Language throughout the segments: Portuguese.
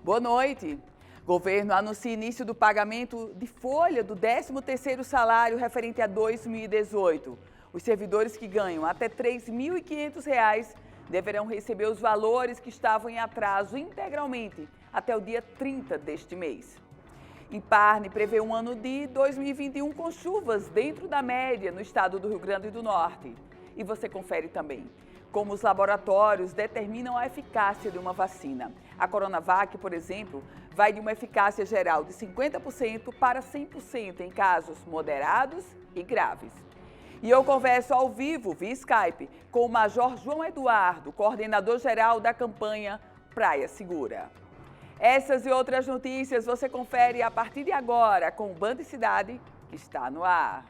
Boa noite. Governo anuncia início do pagamento de folha do 13º salário referente a 2018. Os servidores que ganham até R$ 3.500 deverão receber os valores que estavam em atraso integralmente até o dia 30 deste mês. Imparne prevê um ano de 2021 com chuvas dentro da média no estado do Rio Grande do Norte. E você confere também como os laboratórios determinam a eficácia de uma vacina. A Coronavac, por exemplo, vai de uma eficácia geral de 50% para 100% em casos moderados e graves. E eu converso ao vivo, via Skype, com o Major João Eduardo, coordenador-geral da campanha Praia Segura. Essas e outras notícias você confere a partir de agora com o Band Cidade, que está no ar.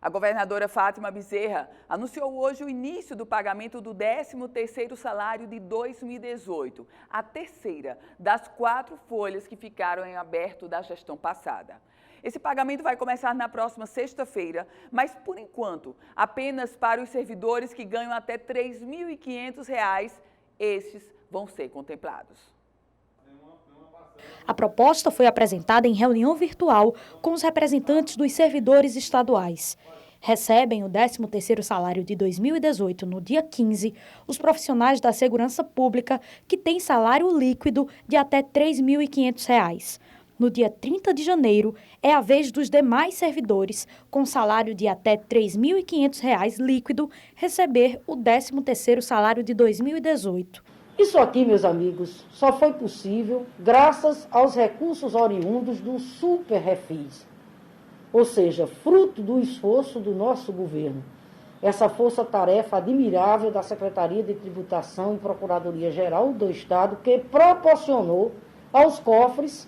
A governadora Fátima Bezerra anunciou hoje o início do pagamento do 13º salário de 2018, a terceira das 4 folhas que ficaram em aberto da gestão passada. Esse pagamento vai começar na próxima sexta-feira, mas, por enquanto, apenas para os servidores que ganham até R$ 3.500, estes vão ser contemplados. A proposta foi apresentada em reunião virtual com os representantes dos servidores estaduais. Recebem o 13º salário de 2018 no dia 15 os profissionais da segurança pública que têm salário líquido de até R$ 3.500. No dia 30 de janeiro, é a vez dos demais servidores com salário de até R$ 3.500 líquido receber o 13º salário de 2018. Isso aqui, meus amigos, só foi possível graças aos recursos oriundos do Super Refis, ou seja, fruto do esforço do nosso governo. Essa força-tarefa admirável da Secretaria de Tributação e Procuradoria-Geral do Estado, que proporcionou aos cofres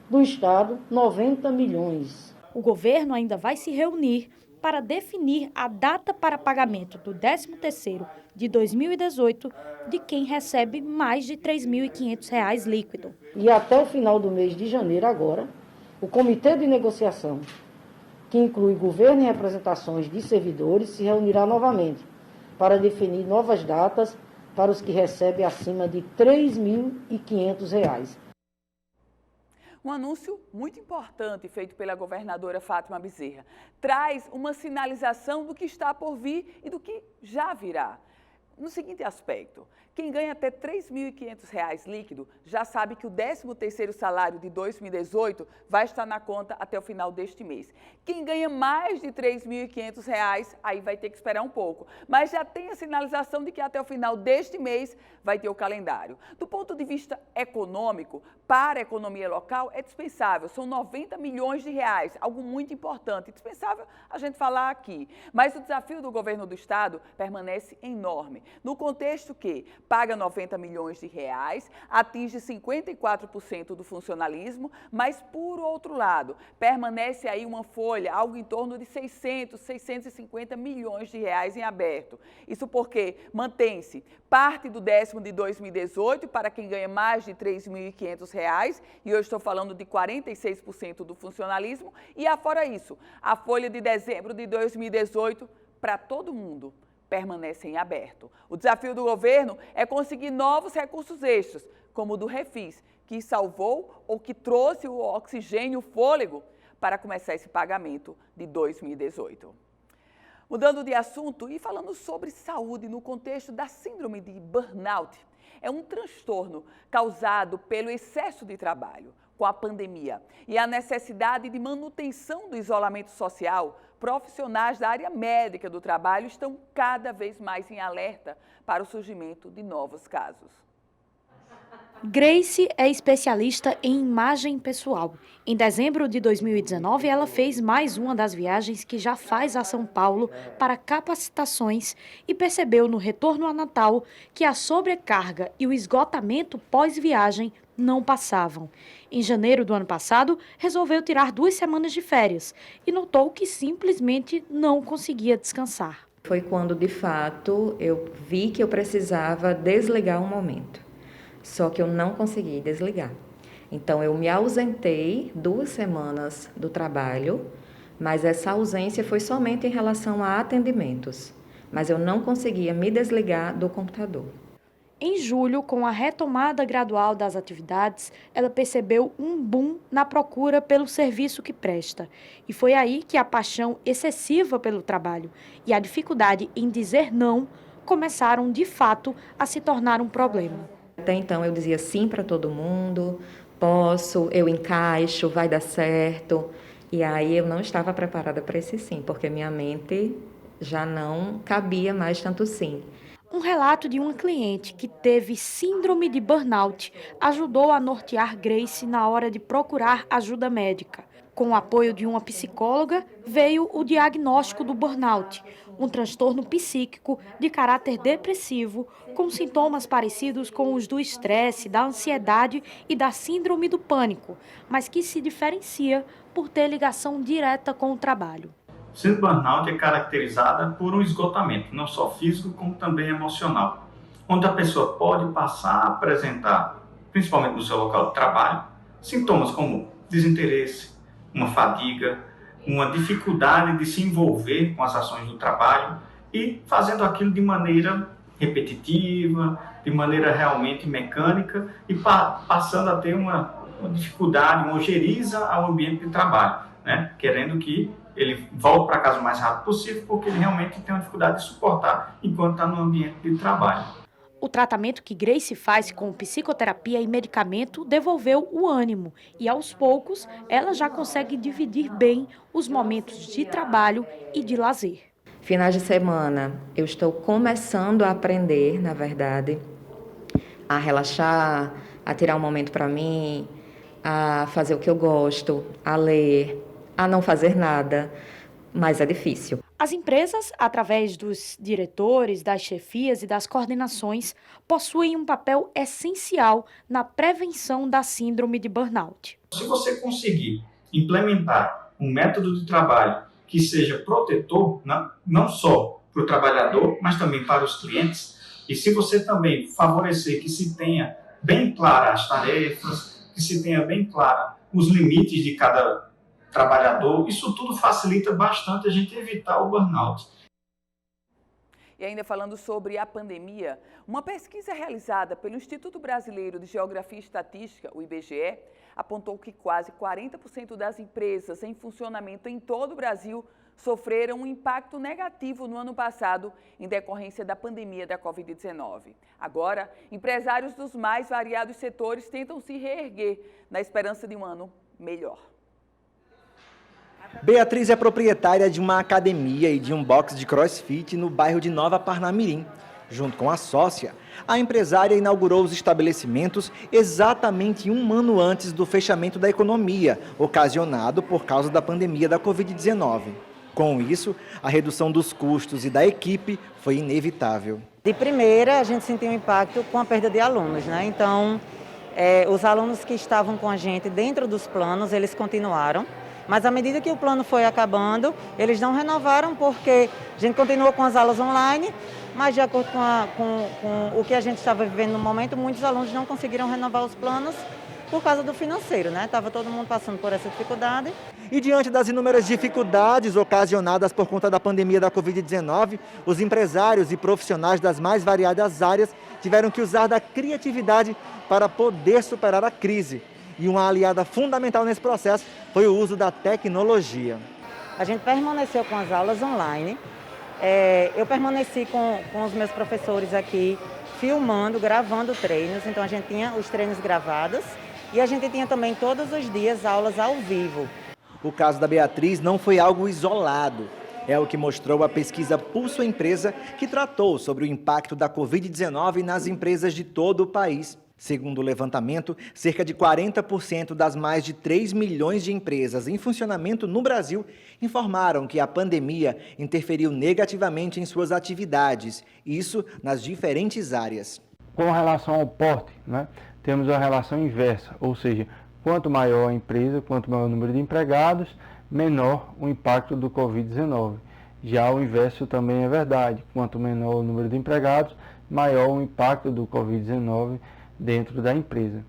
do Estado 90 milhões. O governo ainda vai se reunir para definir a data para pagamento do 13º de 2018 de quem recebe mais de R$ 3.500 líquido. E até o final do mês de janeiro agora, o Comitê de Negociação, que inclui governo e representações de servidores, se reunirá novamente para definir novas datas para os que recebem acima de R$ 3.500. Um anúncio muito importante feito pela governadora Fátima Bezerra. Traz uma sinalização do que está por vir e do que já virá. No seguinte aspecto, quem ganha até R$ 3.500 líquido já sabe que o 13º salário de 2018 vai estar na conta até o final deste mês. Quem ganha mais de R$ 3.500, aí vai ter que esperar um pouco. Mas já tem a sinalização de que até o final deste mês vai ter o calendário. Do ponto de vista econômico, para a economia local é dispensável, são 90 milhões de reais, algo muito importante, dispensável a gente falar aqui. Mas o desafio do governo do estado permanece enorme. No contexto que paga 90 milhões de reais, atinge 54% do funcionalismo, mas, por outro lado, permanece aí uma folha, algo em torno de 650 milhões de reais em aberto. Isso porque mantém-se parte do 10º de 2018 para quem ganha mais de R$ 3.500, e eu estou falando de 46% do funcionalismo, e afora isso, a folha de dezembro de 2018 para todo mundo permanece em aberto. O desafio do governo é conseguir novos recursos extras, como o do Refis, que salvou ou que trouxe o oxigênio, o fôlego, para começar esse pagamento de 2018. Mudando de assunto e falando sobre saúde no contexto da síndrome de burnout, é um transtorno causado pelo excesso de trabalho com a pandemia e a necessidade de manutenção do isolamento social. Profissionais da área médica do trabalho estão cada vez mais em alerta para o surgimento de novos casos. Grace é especialista em imagem pessoal. Em dezembro de 2019, ela fez mais uma das viagens que já faz a São Paulo para capacitações e percebeu no retorno a Natal que a sobrecarga e o esgotamento pós-viagem não passavam. Em janeiro do ano passado, resolveu tirar 2 semanas de férias e notou que simplesmente não conseguia descansar. Foi quando, de fato, eu vi que eu precisava desligar um momento. Só que eu não consegui desligar. Então, eu me ausentei 2 semanas do trabalho mas essa ausência foi somente em relação a atendimentos. Mas eu não conseguia me desligar do computador. Em julho, com a retomada gradual das atividades, ela percebeu um boom na procura pelo serviço que presta. E foi aí que a paixão excessiva pelo trabalho e a dificuldade em dizer não começaram, de fato, a se tornar um problema. Até então eu dizia sim para todo mundo, posso, eu encaixo, vai dar certo. E aí eu não estava preparada para esse sim, porque minha mente já não cabia mais tanto sim. Um relato de uma cliente que teve síndrome de burnout ajudou a nortear Grace na hora de procurar ajuda médica. Com o apoio de uma psicóloga, veio o diagnóstico do burnout, um transtorno psíquico de caráter depressivo, com sintomas parecidos com os do estresse, da ansiedade e da síndrome do pânico, mas que se diferencia por ter ligação direta com o trabalho. O síndrome de burnout é caracterizada por um esgotamento, não só físico, como também emocional, onde a pessoa pode passar a apresentar, principalmente no seu local de trabalho, sintomas como desinteresse, uma fadiga, uma dificuldade de se envolver com as ações do trabalho e fazendo aquilo de maneira repetitiva, de maneira realmente mecânica e passando a ter uma dificuldade, uma ojeriza ao ambiente de trabalho, né? Querendo que ele volte para casa o mais rápido possível porque ele realmente tem uma dificuldade de suportar enquanto está no ambiente de trabalho. O tratamento que Grace faz com psicoterapia e medicamento devolveu o ânimo e, aos poucos, ela já consegue dividir bem os momentos de trabalho e de lazer. Finais de semana, eu estou começando a aprender, na verdade, a relaxar, a tirar um momento para mim, a fazer o que eu gosto, a ler, a não fazer nada, mas é difícil. As empresas, através dos diretores, das chefias e das coordenações, possuem um papel essencial na prevenção da síndrome de burnout. Se você conseguir implementar um método de trabalho que seja protetor, não só para o trabalhador, mas também para os clientes, e se você também favorecer que se tenha bem claras as tarefas, que se tenha bem clara os limites de cada trabalhador, isso tudo facilita bastante a gente evitar o burnout. E ainda falando sobre a pandemia, uma pesquisa realizada pelo Instituto Brasileiro de Geografia e Estatística, o IBGE, apontou que quase 40% das empresas em funcionamento em todo o Brasil sofreram um impacto negativo no ano passado em decorrência da pandemia da Covid-19. Agora, empresários dos mais variados setores tentam se reerguer na esperança de um ano melhor. Beatriz é proprietária de uma academia e de um box de crossfit no bairro de Nova Parnamirim. Junto com a sócia, a empresária inaugurou os estabelecimentos exatamente um ano antes do fechamento da economia, ocasionado por causa da pandemia da Covid-19. Com isso, a redução dos custos e da equipe foi inevitável. De primeira, a gente sentiu um impacto com a perda de alunos, né? Então, os alunos que estavam com a gente dentro dos planos, eles continuaram. Mas à medida que o plano foi acabando, eles não renovaram porque a gente continua com as aulas online, mas de acordo com o que a gente estava vivendo no momento, muitos alunos não conseguiram renovar os planos por causa do financeiro, né? Estava todo mundo passando por essa dificuldade. E diante das inúmeras dificuldades ocasionadas por conta da pandemia da Covid-19, os empresários e profissionais das mais variadas áreas tiveram que usar da criatividade para poder superar a crise. E uma aliada fundamental nesse processo foi o uso da tecnologia. A gente permaneceu com as aulas online. Eu permaneci com os meus professores aqui, filmando, gravando treinos. Então a gente tinha os treinos gravados e a gente tinha também todos os dias aulas ao vivo. O caso da Beatriz não foi algo isolado. É o que mostrou a pesquisa Pulso Empresa, que tratou sobre o impacto da Covid-19 nas empresas de todo o país. Segundo o levantamento, cerca de 40% das mais de 3 milhões de empresas em funcionamento no Brasil informaram que a pandemia interferiu negativamente em suas atividades, isso nas diferentes áreas. Com relação ao porte, né, temos a relação inversa, ou seja, quanto maior a empresa, quanto maior o número de empregados, menor o impacto do Covid-19. Já o inverso também é verdade, quanto menor o número de empregados, maior o impacto do Covid-19 dentro da empresa.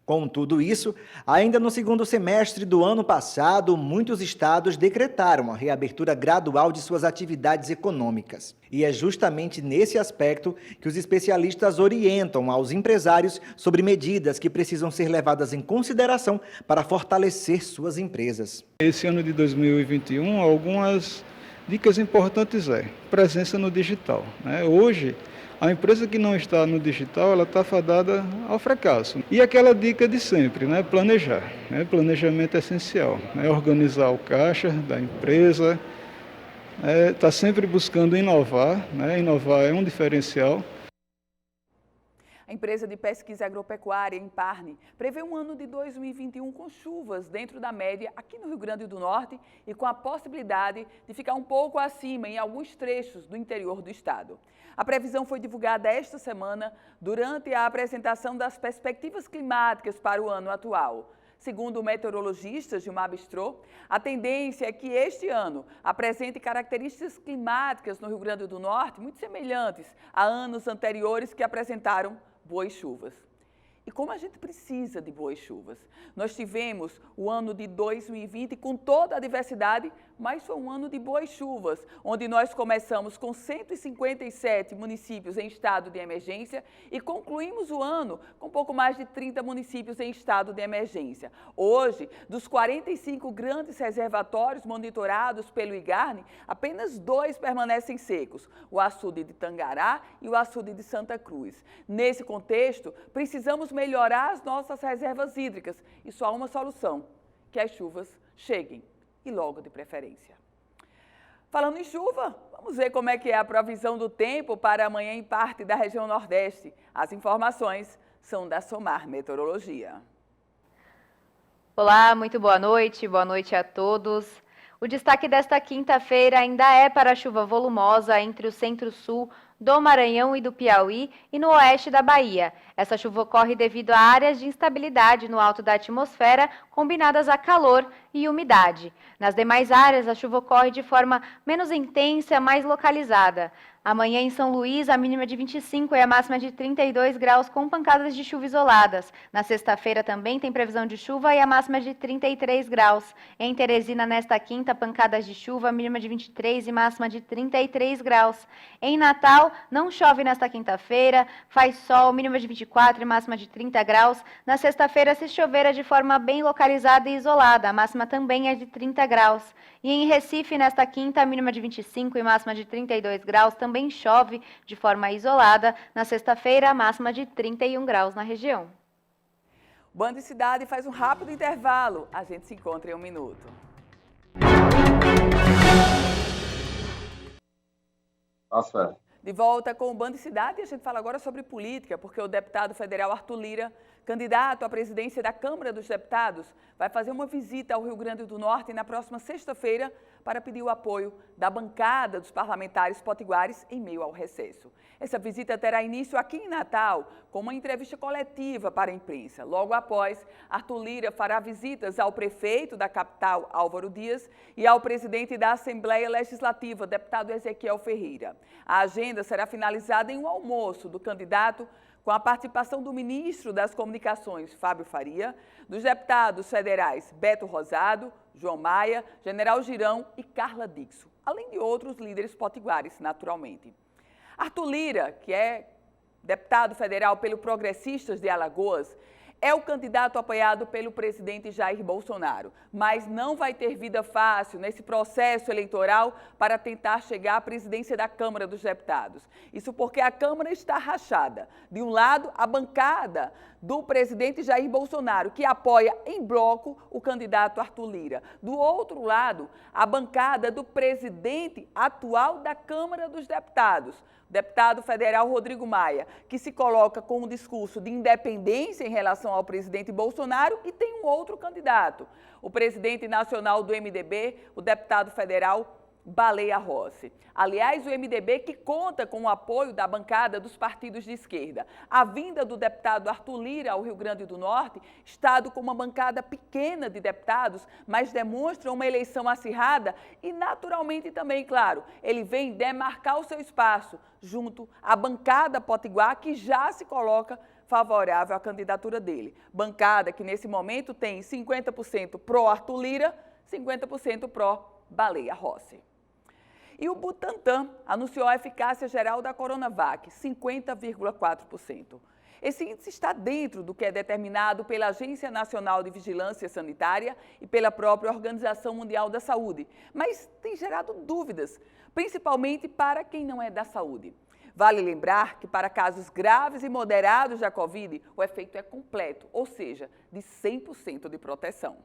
Com tudo isso, ainda no segundo semestre do ano passado, muitos estados decretaram a reabertura gradual de suas atividades econômicas. E é justamente nesse aspecto que os especialistas orientam aos empresários sobre medidas que precisam ser levadas em consideração para fortalecer suas empresas. Esse ano de 2021, algumas dicas importantes presença no digital. Hoje, a empresa que não está no digital, ela está fadada ao fracasso. E aquela dica de sempre, planejar. Planejamento é essencial. Organizar o caixa da empresa, está sempre buscando inovar. Inovar é um diferencial. A empresa de pesquisa agropecuária, Imparne, prevê um ano de 2021 com chuvas dentro da média aqui no Rio Grande do Norte e com a possibilidade de ficar um pouco acima em alguns trechos do interior do estado. A previsão foi divulgada esta semana durante a apresentação das perspectivas climáticas para o ano atual. Segundo o meteorologista Gilmar Bistrô, a tendência é que este ano apresente características climáticas no Rio Grande do Norte muito semelhantes a anos anteriores que apresentaram boas chuvas. E como a gente precisa de boas chuvas? Nós tivemos o ano de 2020 com toda a diversidade, mas foi um ano de boas chuvas, onde nós começamos com 157 municípios em estado de emergência e concluímos o ano com pouco mais de 30 municípios em estado de emergência. Hoje, dos 45 grandes reservatórios monitorados pelo IGARNE, apenas 2 permanecem secos, o açude de Tangará e o açude de Santa Cruz. Nesse contexto, precisamos melhorar as nossas reservas hídricas e só há uma solução, que as chuvas cheguem e logo de preferência. Falando em chuva, vamos ver como é que é a previsão do tempo para amanhã em parte da região Nordeste. As informações são da Somar Meteorologia. Olá, muito boa noite a todos. O destaque desta quinta-feira ainda é para a chuva volumosa entre o centro-sul do Maranhão e do Piauí e no oeste da Bahia. Essa chuva ocorre devido a áreas de instabilidade no alto da atmosfera, combinadas a calor e umidade. Nas demais áreas, a chuva ocorre de forma menos intensa, mais localizada. Amanhã em São Luís, a mínima de 25 e a máxima de 32 graus com pancadas de chuva isoladas. Na sexta-feira também tem previsão de chuva e a máxima de 33 graus. Em Teresina, nesta quinta, pancadas de chuva, mínima de 23 e máxima de 33 graus. Em Natal, não chove nesta quinta-feira, faz sol, mínima de 24 e máxima de 30 graus. Na sexta-feira, se chover, é de forma bem localizada e isolada, a máxima também é de 30 graus. E em Recife, nesta quinta, a mínima de 25 e máxima de 32 graus, também chove de forma isolada. Na sexta-feira, a máxima de 31 graus na região. Band Cidade faz um rápido intervalo. A gente se encontra em um minuto. Nossa. De volta com o Band Cidade, a gente fala agora sobre política, porque o deputado federal Arthur Lira, candidato à presidência da Câmara dos Deputados, vai fazer uma visita ao Rio Grande do Norte na próxima sexta-feira para pedir o apoio da bancada dos parlamentares potiguares em meio ao recesso. Essa visita terá início aqui em Natal, com uma entrevista coletiva para a imprensa. Logo após, Arthur Lira fará visitas ao prefeito da capital, Álvaro Dias, e ao presidente da Assembleia Legislativa, deputado Ezequiel Ferreira. A agenda será finalizada em um almoço do candidato com a participação do ministro das Comunicações, Fábio Faria, dos deputados federais Beto Rosado, João Maia, General Girão e Carla Dixon, além de outros líderes potiguares, naturalmente. Arthur Lira, que é deputado federal pelo Progressistas de Alagoas, é o candidato apoiado pelo presidente Jair Bolsonaro, mas não vai ter vida fácil nesse processo eleitoral para tentar chegar à presidência da Câmara dos Deputados. Isso porque a Câmara está rachada. De um lado, a bancada do presidente Jair Bolsonaro, que apoia em bloco o candidato Arthur Lira. Do outro lado, a bancada do presidente atual da Câmara dos Deputados, o deputado federal Rodrigo Maia, que se coloca com um discurso de independência em relação ao presidente Bolsonaro, e tem um outro candidato, o presidente nacional do MDB, o deputado federal Baleia Rossi. Aliás, o MDB que conta com o apoio da bancada dos partidos de esquerda. A vinda do deputado Arthur Lira ao Rio Grande do Norte, estado com uma bancada pequena de deputados, mas demonstra uma eleição acirrada e, naturalmente, também, claro, ele vem demarcar o seu espaço junto à bancada potiguar, que já se coloca favorável à candidatura dele. Bancada que nesse momento tem 50% pró-Arthur Lira, 50% pró-Baleia Rossi. E o Butantan anunciou a eficácia geral da Coronavac, 50,4%. Esse índice está dentro do que é determinado pela Agência Nacional de Vigilância Sanitária e pela própria Organização Mundial da Saúde, mas tem gerado dúvidas, principalmente para quem não é da saúde. Vale lembrar que para casos graves e moderados da Covid, o efeito é completo, ou seja, de 100% de proteção.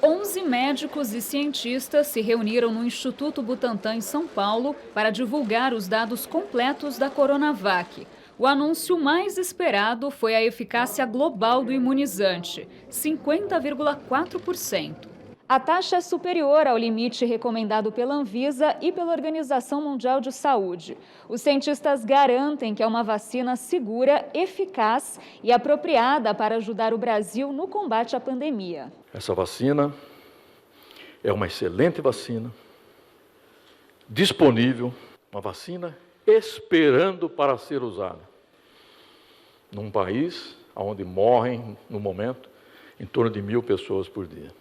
11 médicos e cientistas se reuniram no Instituto Butantan em São Paulo para divulgar os dados completos da Coronavac. O anúncio mais esperado foi a eficácia global do imunizante, 50,4%. A taxa é superior ao limite recomendado pela Anvisa e pela Organização Mundial de Saúde. Os cientistas garantem que é uma vacina segura, eficaz e apropriada para ajudar o Brasil no combate à pandemia. Essa vacina é uma excelente vacina, disponível, uma vacina esperando para ser usada. Num país onde morrem, no momento, em torno de 1.000 pessoas por dia.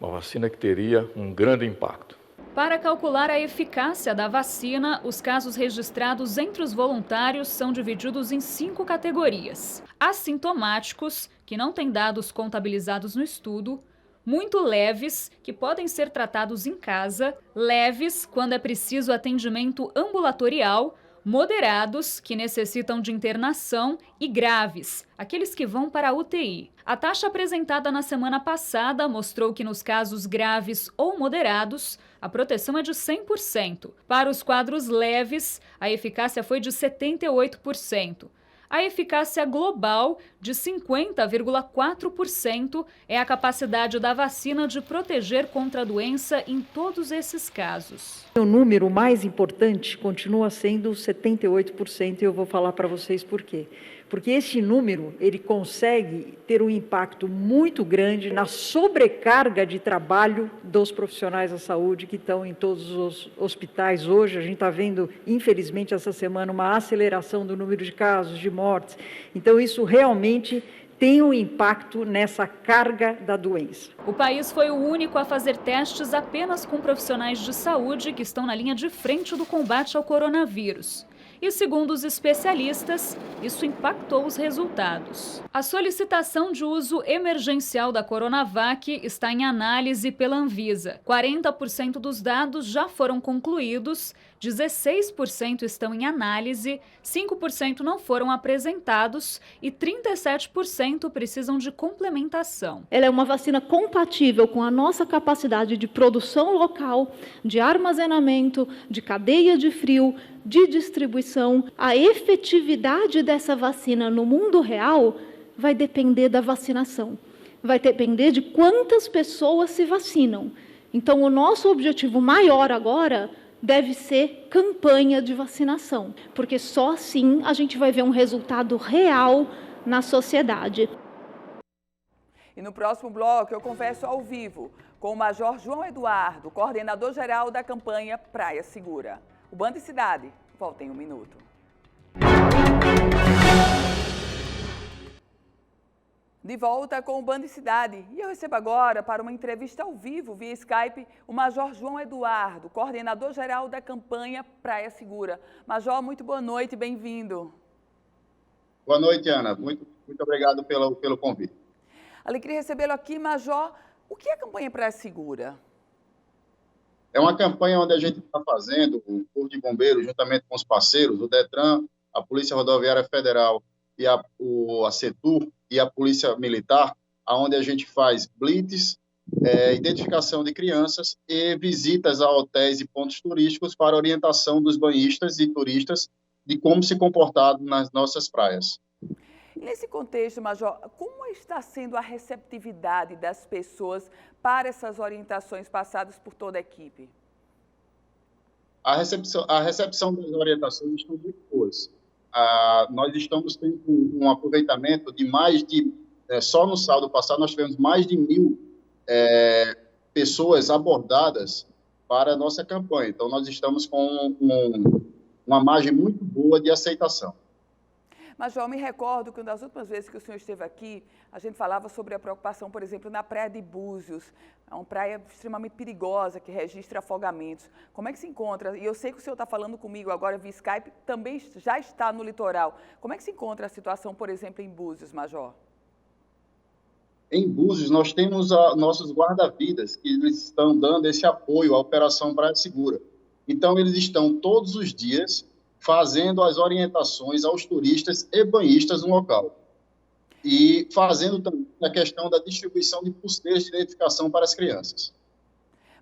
Uma vacina que teria um grande impacto. Para calcular a eficácia da vacina, os casos registrados entre os voluntários são divididos em 5 categorias. Assintomáticos, que não têm dados contabilizados no estudo, muito leves, que podem ser tratados em casa, leves, quando é preciso atendimento ambulatorial, moderados, que necessitam de internação, e graves, aqueles que vão para a UTI. A taxa apresentada na semana passada mostrou que nos casos graves ou moderados, a proteção é de 100%. Para os quadros leves, a eficácia foi de 78%. A eficácia global, de 50,4%, é a capacidade da vacina de proteger contra a doença em todos esses casos. O número mais importante continua sendo 78%, e eu vou falar para vocês por quê. Porque esse número, ele consegue ter um impacto muito grande na sobrecarga de trabalho dos profissionais da saúde que estão em todos os hospitais hoje. A gente está vendo, infelizmente, essa semana, uma aceleração do número de casos, de mortes. Então, isso realmente tem um impacto nessa carga da doença. O país foi o único a fazer testes apenas com profissionais de saúde que estão na linha de frente do combate ao coronavírus. E, segundo os especialistas, isso impactou os resultados. A solicitação de uso emergencial da Coronavac está em análise pela Anvisa. 40% dos dados já foram concluídos, 16% estão em análise, 5% não foram apresentados e 37% precisam de complementação. Ela é uma vacina compatível com a nossa capacidade de produção local, de armazenamento, de cadeia de frio, de distribuição. A efetividade dessa vacina no mundo real vai depender da vacinação. Vai depender de quantas pessoas se vacinam. Então, o nosso objetivo maior agora deve ser campanha de vacinação, porque só assim a gente vai ver um resultado real na sociedade. E no próximo bloco eu converso ao vivo com o Major João Eduardo, coordenador-geral da campanha Praia Segura. O Band e Cidade volta em um minuto. De volta com o Band e Cidade. E eu recebo agora, para uma entrevista ao vivo, via Skype, o Major João Eduardo, coordenador-geral da campanha Praia Segura. Major, muito boa noite, bem-vindo. Boa noite, Ana. Muito obrigado pelo convite. Alegria recebê-lo aqui, Major. O que é a campanha Praia Segura? É uma campanha onde a gente está fazendo, o Corpo de Bombeiros, juntamente com os parceiros, o DETRAN, a Polícia Rodoviária Federal e a CETUR e a Polícia Militar, onde a gente faz blitz, identificação de crianças e visitas a hotéis e pontos turísticos para orientação dos banhistas e turistas de como se comportar nas nossas praias. Nesse contexto, Major, como está sendo a receptividade das pessoas para essas orientações passadas por toda a equipe? A recepção das orientações estão muito boas. Nós estamos tendo um aproveitamento de mais de... só no sábado passado nós tivemos mais de 1.000 pessoas abordadas para a nossa campanha. Então, nós estamos com uma margem muito boa de aceitação. Major, me recordo que uma das últimas vezes que o senhor esteve aqui, a gente falava sobre a preocupação, por exemplo, na praia de Búzios. É uma praia extremamente perigosa, que registra afogamentos. Como é que se encontra? E eu sei que o senhor está falando comigo agora via Skype, também já está no litoral. Como é que se encontra a situação, por exemplo, em Búzios, Major? Em Búzios, nós temos nossos guarda-vidas, que eles estão dando esse apoio à Operação Praia Segura. Então, eles estão todos os dias fazendo as orientações aos turistas e banhistas no local. E fazendo também a questão da distribuição de pulseiras de identificação para as crianças.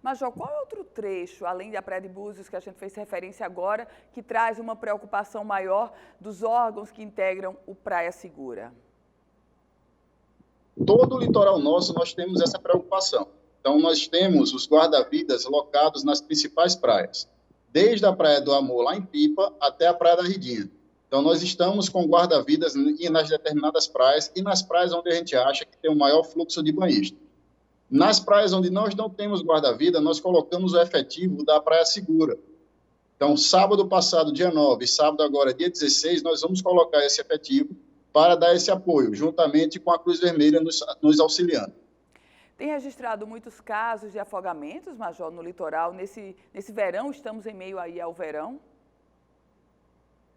Major, qual é outro trecho, além da Praia de Búzios, que a gente fez referência agora, que traz uma preocupação maior dos órgãos que integram o Praia Segura? Todo o litoral nosso nós temos essa preocupação. Então, nós temos os guarda-vidas locados nas principais praias, desde a Praia do Amor, lá em Pipa, até a Praia da Ridinha. Então, nós estamos com guarda-vidas nas determinadas praias e nas praias onde a gente acha que tem o maior fluxo de banhistas. Nas praias onde nós não temos guarda-vida, nós colocamos o efetivo da Praia Segura. Então, sábado passado, dia 9, sábado agora, dia 16, nós vamos colocar esse efetivo para dar esse apoio, juntamente com a Cruz Vermelha nos auxiliando. Tem registrado muitos casos de afogamentos, Major, no litoral. Nesse verão, estamos em meio aí ao verão?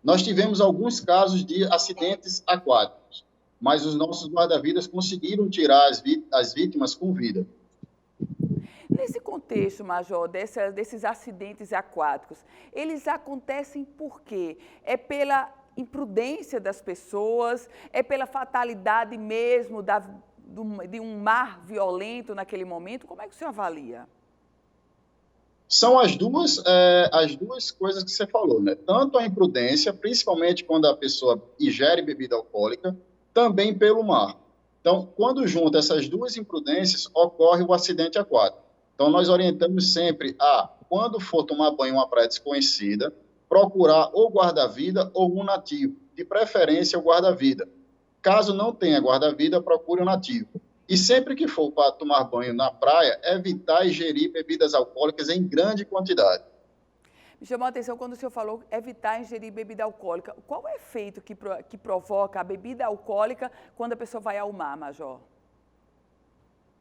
Nós tivemos alguns casos de acidentes aquáticos, mas os nossos guarda-vidas conseguiram tirar as vítimas com vida. Nesse contexto, Major, desses acidentes aquáticos, eles acontecem por quê? É pela imprudência das pessoas? É pela fatalidade mesmo de um mar violento naquele momento? Como é que o senhor avalia? São as duas coisas que você falou, né? Tanto a imprudência, principalmente quando a pessoa ingere bebida alcoólica, também pelo mar. Então, quando junta essas duas imprudências, ocorre o acidente aquático. Então, nós orientamos sempre quando for tomar banho em uma praia desconhecida, procurar ou guarda-vida ou um nativo, de preferência o guarda-vida. Caso não tenha guarda-vida, procure um nativo. E sempre que for para tomar banho na praia, evitar ingerir bebidas alcoólicas em grande quantidade. Me chamou a atenção quando o senhor falou evitar ingerir bebida alcoólica. Qual é o efeito que provoca a bebida alcoólica quando a pessoa vai ao mar, Major?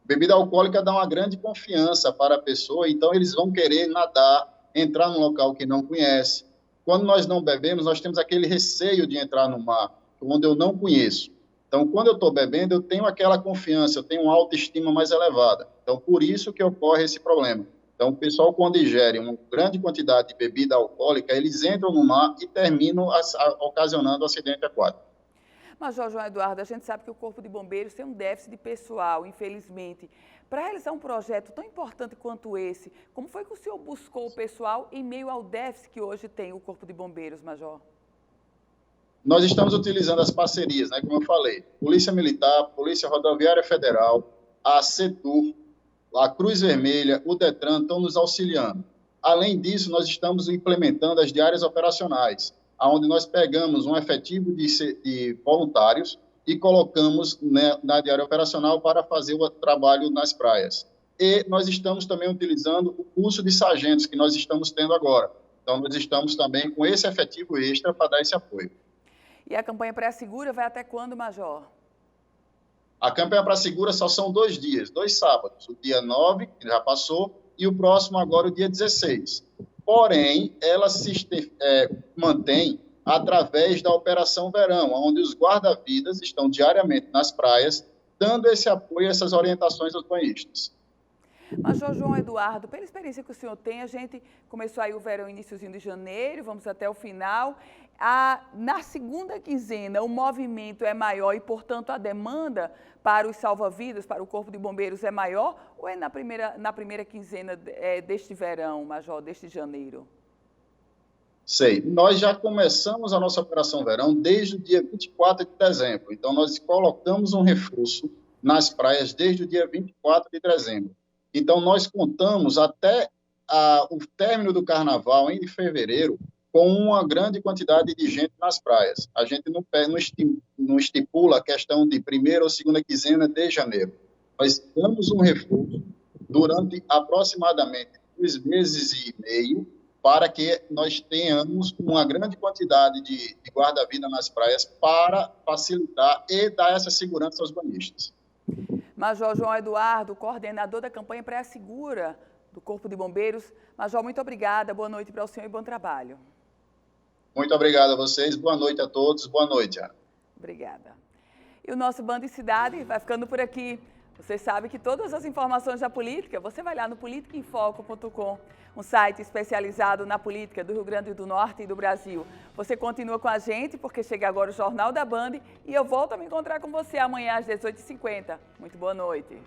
Bebida alcoólica dá uma grande confiança para a pessoa, então eles vão querer nadar, entrar num local que não conhece. Quando nós não bebemos, nós temos aquele receio de entrar no mar, onde eu não conheço. Então, quando eu estou bebendo, eu tenho aquela confiança, eu tenho uma autoestima mais elevada. Então, por isso que ocorre esse problema. Então, o pessoal, quando ingere uma grande quantidade de bebida alcoólica, eles entram no mar e terminam ocasionando acidente aquático. Major João Eduardo, a gente sabe que o Corpo de Bombeiros tem um déficit de pessoal, infelizmente. Para realizar um projeto tão importante quanto esse, como foi que o senhor buscou o pessoal em meio ao déficit que hoje tem o Corpo de Bombeiros, Major? Nós estamos utilizando as parcerias, né, como eu falei, Polícia Militar, Polícia Rodoviária Federal, a CETUR, a Cruz Vermelha, o DETRAN estão nos auxiliando. Além disso, nós estamos implementando as diárias operacionais, onde nós pegamos um efetivo de voluntários e colocamos na diária operacional para fazer o trabalho nas praias. E nós estamos também utilizando o curso de sargentos que nós estamos tendo agora. Então, nós estamos também com esse efetivo extra para dar esse apoio. E a campanha Praia Segura vai até quando, Major? A campanha Praia Segura só são 2 dias, 2 sábados. O dia 9, que já passou, e o próximo agora, o dia 16. Porém, ela se mantém através da Operação Verão, onde os guarda-vidas estão diariamente nas praias, dando esse apoio, essas orientações aos banhistas. Major João Eduardo, pela experiência que o senhor tem, a gente começou aí o verão iniciozinho de janeiro, vamos até o final. Na segunda quinzena, o movimento é maior e, portanto, a demanda para os salva-vidas, para o Corpo de Bombeiros é maior? Ou é na primeira quinzena deste verão, Major, deste janeiro? Sei. Nós já começamos a nossa Operação Verão desde o dia 24 de dezembro. Então, nós colocamos um reforço nas praias desde o dia 24 de dezembro. Então, nós contamos até o término do carnaval, em fevereiro, com uma grande quantidade de gente nas praias. A gente não estipula a questão de primeira ou segunda quinzena de janeiro. Nós damos um reforço durante aproximadamente 2 meses e meio para que nós tenhamos uma grande quantidade de guarda-vida nas praias para facilitar e dar essa segurança aos banhistas. Major João Eduardo, coordenador da campanha Praia Segura do Corpo de Bombeiros. Major, muito obrigada, boa noite para o senhor e bom trabalho. Muito obrigado a vocês, boa noite a todos, boa noite, Ana. Obrigada. E o nosso Band em Cidade vai ficando por aqui. Você sabe que todas as informações da política, você vai lá no politicaemfoco.com, um site especializado na política do Rio Grande do Norte e do Brasil. Você continua com a gente, porque chega agora o Jornal da Band e eu volto a me encontrar com você amanhã às 18h50. Muito boa noite.